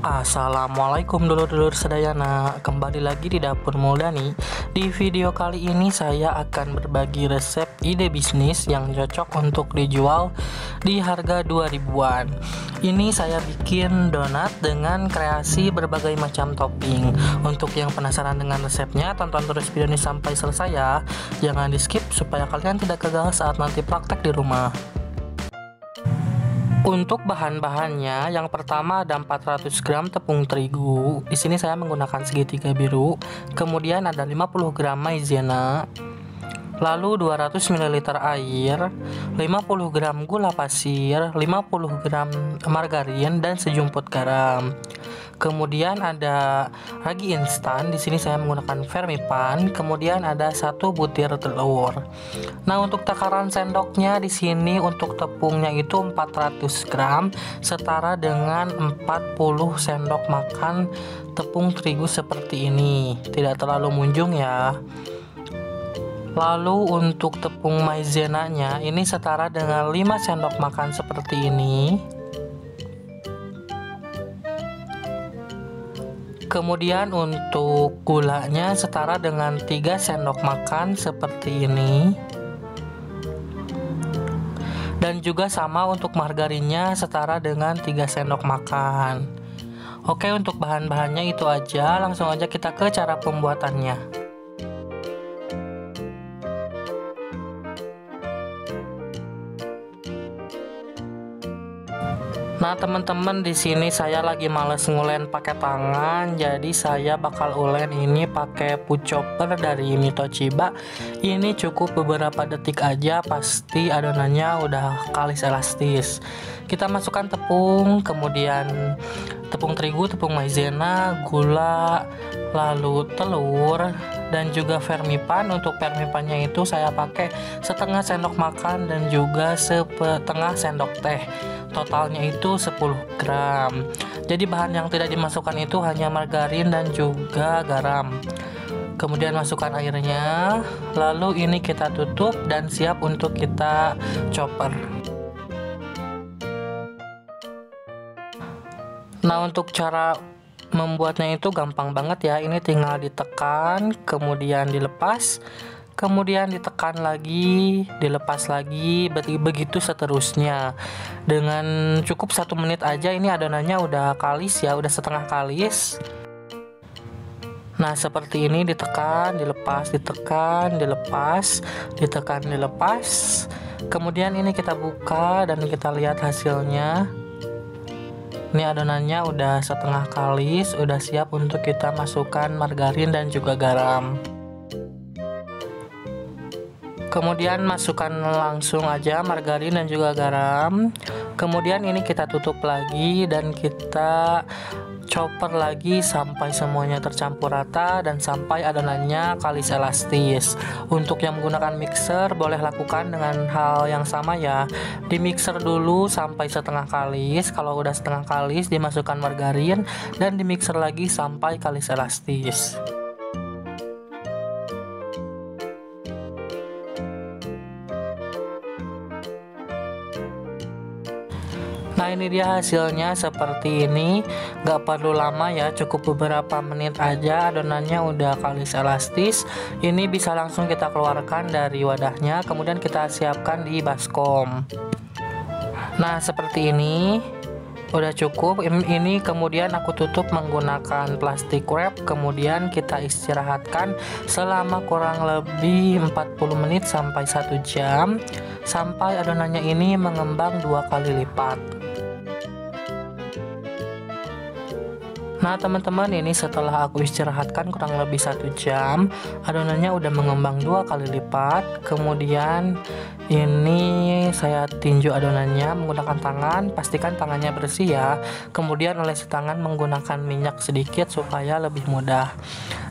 Assalamualaikum dulur-dulur sedayana, kembali lagi di Dapur Muldani. Di video kali ini saya akan berbagi resep ide bisnis yang cocok untuk dijual di harga 2000-an. Ini saya bikin donat dengan kreasi berbagai macam topping. Untuk yang penasaran dengan resepnya, tonton terus video ini sampai selesai ya. Jangan di skip supaya kalian tidak gagal saat nanti praktek di rumah. Untuk bahan-bahannya, yang pertama ada 400 gram tepung terigu. Di sini saya menggunakan segitiga biru. Kemudian ada 50 gram maizena. Lalu 200 ml air, 50 gram gula pasir, 50 gram margarin dan sejumput garam. Kemudian ada ragi instan. Di sini saya menggunakan Fermipan. Kemudian ada 1 butir telur. Nah, untuk takaran sendoknya di sini untuk tepungnya itu 400 gram setara dengan 40 sendok makan tepung terigu seperti ini. Tidak terlalu munjung ya. Lalu untuk tepung maizenanya ini setara dengan 5 sendok makan seperti ini. Kemudian untuk gulanya setara dengan 3 sendok makan seperti ini. Dan juga sama untuk margarinnya setara dengan 3 sendok makan. Oke, untuk bahan-bahannya itu aja, langsung aja kita ke cara pembuatannya. Nah, teman-teman, di sini saya lagi males ngulen pakai tangan, jadi saya bakal ulen ini pakai food chopper dari Mitochiba. Ini cukup beberapa detik aja, pasti adonannya udah kalis elastis. Kita masukkan tepung, kemudian tepung terigu, tepung maizena, gula, lalu telur, dan juga Fermipan. Untuk Fermipannya itu saya pakai setengah sendok makan dan juga setengah sendok teh. Totalnya itu 10 gram. Jadi bahan yang tidak dimasukkan itu hanya margarin dan juga garam. Kemudian masukkan airnya. Lalu ini kita tutup dan siap untuk kita chopper. Nah, untuk cara membuatnya itu gampang banget ya. Ini tinggal ditekan, kemudian dilepas, kemudian ditekan lagi, dilepas lagi, begitu seterusnya. Dengan cukup 1 menit aja ini adonannya udah kalis ya, udah setengah kalis. Nah, seperti ini, ditekan, dilepas, ditekan, dilepas, ditekan, dilepas. Kemudian ini kita buka dan kita lihat hasilnya. Ini adonannya udah setengah kalis, udah siap untuk kita masukkan margarin dan juga garam. Kemudian masukkan langsung aja margarin dan juga garam. Kemudian ini kita tutup lagi dan kita chopper lagi sampai semuanya tercampur rata dan sampai adonannya kalis elastis. Untuk yang menggunakan mixer boleh lakukan dengan hal yang sama ya. Di mixer dulu sampai setengah kalis. Kalau udah setengah kalis dimasukkan margarin dan di mixer lagi sampai kalis elastis. Nah, ini dia hasilnya seperti ini. Gak perlu lama ya, cukup beberapa menit aja adonannya udah kalis elastis. Ini bisa langsung kita keluarkan dari wadahnya, kemudian kita siapkan di baskom. Nah, seperti ini udah cukup. Ini kemudian aku tutup menggunakan plastik wrap, kemudian kita istirahatkan selama kurang lebih 40 menit sampai 1 jam sampai adonannya ini mengembang 2 kali lipat. Nah, teman-teman, ini setelah aku istirahatkan kurang lebih 1 jam, adonannya udah mengembang 2 kali lipat. Kemudian ini saya tinju adonannya menggunakan tangan, pastikan tangannya bersih ya. Kemudian olesi tangan menggunakan minyak sedikit supaya lebih mudah.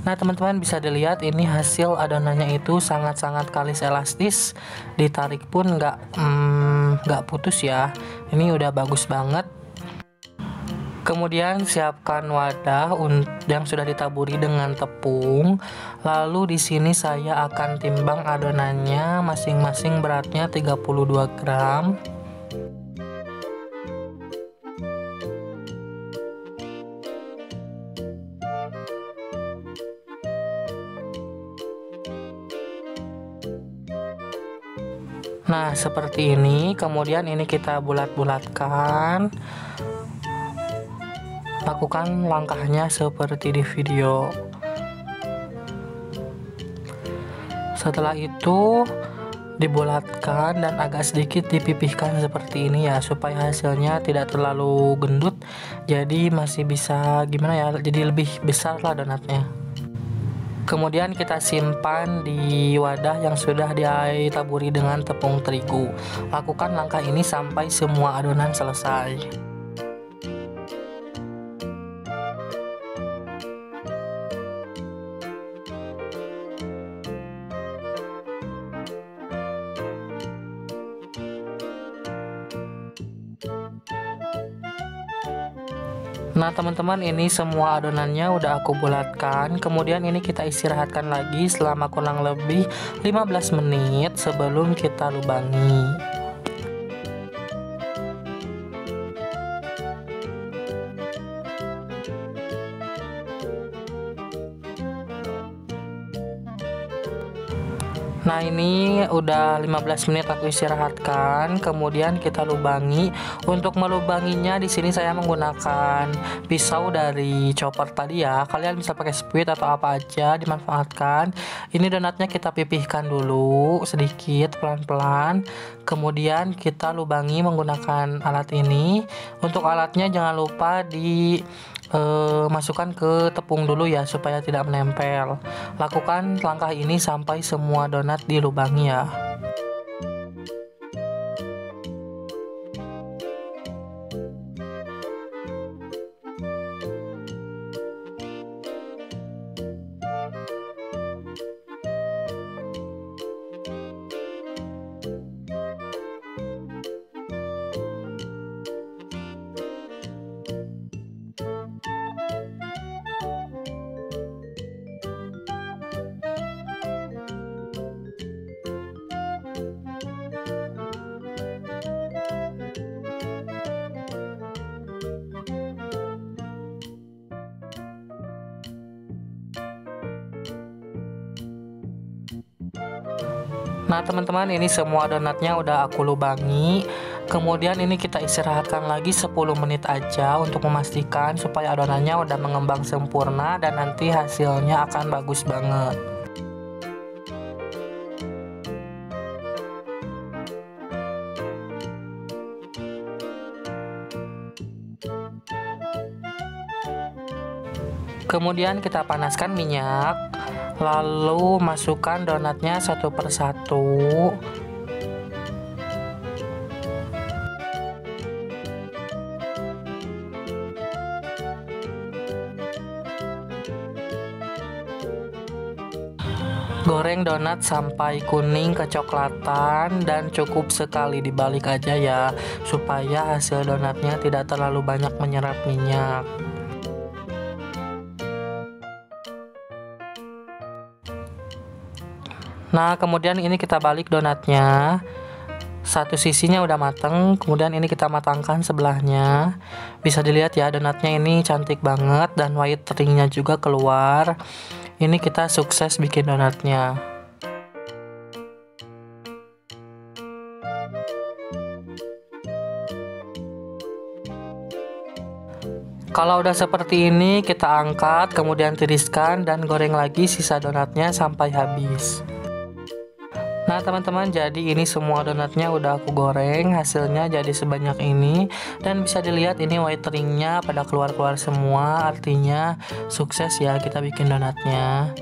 Nah, teman-teman, bisa dilihat ini hasil adonannya itu sangat-sangat kalis elastis, ditarik pun nggak putus ya. Ini udah bagus banget. Kemudian siapkan wadah yang sudah ditaburi dengan tepung. Lalu di sini saya akan timbang adonannya, masing-masing beratnya 32 gram. Nah, seperti ini. Kemudian ini kita bulat-bulatkan. Lakukan langkahnya seperti di video. Setelah itu dibulatkan dan agak sedikit dipipihkan seperti ini ya, supaya hasilnya tidak terlalu gendut, jadi masih bisa gimana ya, jadi lebih besar lah donatnya. Kemudian kita simpan di wadah yang sudah ditaburi dengan tepung terigu. Lakukan langkah ini sampai semua adonan selesai. Nah teman-teman, ini semua adonannya udah aku bulatkan. Kemudian ini kita istirahatkan lagi selama kurang lebih 15 menit sebelum kita lubangi. Nah ini udah 15 menit aku istirahatkan, kemudian kita lubangi. Untuk melubanginya di sini saya menggunakan pisau dari chopper tadi ya. Kalian bisa pakai spuit atau apa aja, dimanfaatkan. Ini donatnya kita pipihkan dulu sedikit pelan-pelan. Kemudian kita lubangi menggunakan alat ini. Untuk alatnya jangan lupa masukkan ke tepung dulu ya, supaya tidak menempel. Lakukan langkah ini sampai semua donat dilubangi ya. Nah teman-teman, ini semua donatnya udah aku lubangi. Kemudian ini kita istirahatkan lagi 10 menit aja untuk memastikan supaya adonannya udah mengembang sempurna dan nanti hasilnya akan bagus banget. Kemudian kita panaskan minyak, lalu masukkan donatnya satu persatu. Goreng donat sampai kuning kecoklatan dan cukup sekali dibalik aja ya, supaya hasil donatnya tidak terlalu banyak menyerap minyak. Nah kemudian ini kita balik donatnya. Satu sisinya udah mateng, kemudian ini kita matangkan sebelahnya. Bisa dilihat ya, donatnya ini cantik banget dan white ringnya juga keluar. Ini kita sukses bikin donatnya. Kalau udah seperti ini, kita angkat, kemudian tiriskan dan goreng lagi sisa donatnya sampai habis. Nah teman-teman, jadi ini semua donatnya udah aku goreng, hasilnya jadi sebanyak ini. Dan bisa dilihat ini white ringnya pada keluar-keluar semua, artinya sukses ya kita bikin donatnya.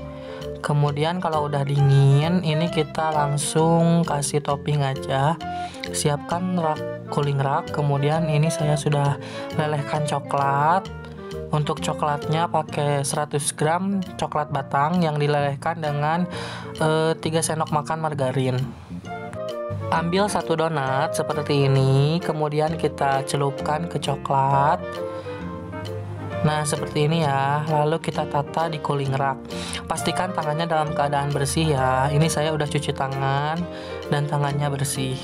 Kemudian kalau udah dingin, ini kita langsung kasih topping aja. Siapkan cooling rack, kemudian ini saya sudah lelehkan coklat. Untuk coklatnya pakai 100 gram coklat batang yang dilelehkan dengan 3 sendok makan margarin. Ambil satu donat seperti ini, kemudian kita celupkan ke coklat. Nah, seperti ini ya. Lalu kita tata di cooling rack. Pastikan tangannya dalam keadaan bersih ya. Ini saya udah cuci tangan dan tangannya bersih.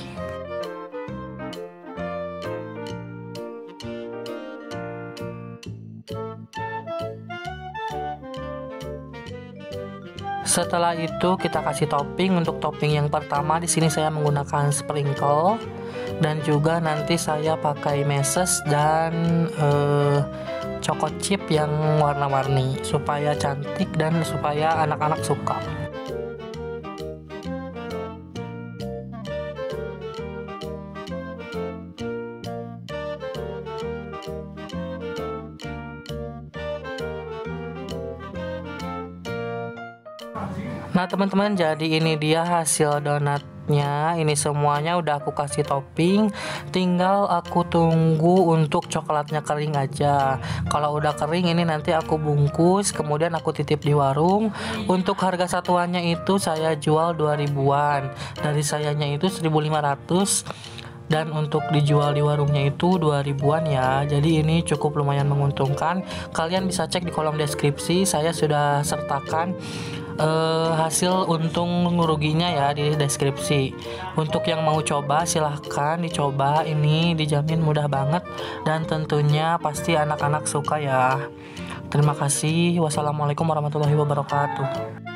Setelah itu kita kasih topping. Untuk topping yang pertama di sini saya menggunakan sprinkle dan juga nanti saya pakai meses dan choco chip yang warna-warni supaya cantik dan supaya anak-anak suka. Nah teman-teman, jadi ini dia hasil donatnya. Ini semuanya udah aku kasih topping, tinggal aku tunggu untuk coklatnya kering aja. Kalau udah kering ini nanti aku bungkus, kemudian aku titip di warung. Untuk harga satuannya itu saya jual 2000-an, dari sayanya itu 1500, dan untuk dijual di warungnya itu 2000-an ya. Jadi ini cukup lumayan menguntungkan. Kalian bisa cek di kolom deskripsi, saya sudah sertakan hasil untung ruginya ya di deskripsi. Untuk yang mau coba silahkan dicoba, ini dijamin mudah banget dan tentunya pasti anak-anak suka ya. Terima kasih. Wassalamualaikum warahmatullahi wabarakatuh.